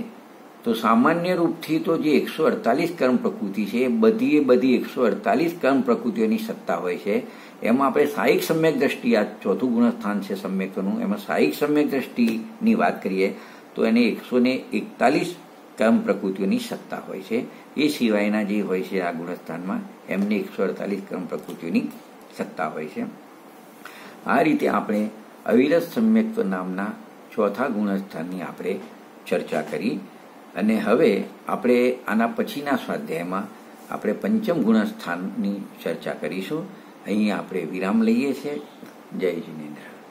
S1: તો સામાન્ય રૂપથી તો જે 148 કર્મ પ્રકૃતિ છે એ બધી 148 કર્મ પ્રકૃતિઓની સત્તા હોય છે. એમાં આપણે સાહિક સમ્યક દ્રષ્ટિ, આ ચોથું ગુણસ્થાન છે સમ્યકનું, એમાં સાહિક સમ્યક દ્રષ્ટિની વાત કરીએ તો એને 141 કર્મ પ્રકૃતિઓની સત્તા હોય છે. એ સિવાયના જે હોય છે આ ગુણસ્થાનમાં એમને 148 કર્મ પ્રકૃતિઓની સત્તા હોય છે. આ રીતે આપણે અવિરત સમ્યક્ત્વ નામના ચોથા ગુણસ્થાનની આપણે ચર્ચા કરી અને હવે આપણે આના પછીના સ્વાધ્યાયમાં આપણે પંચમ ગુણસ્થાનની ચર્ચા કરીશું. અહીં આપણે વિરામ લઈએ છીએ. જય જિનેન્દ્ર.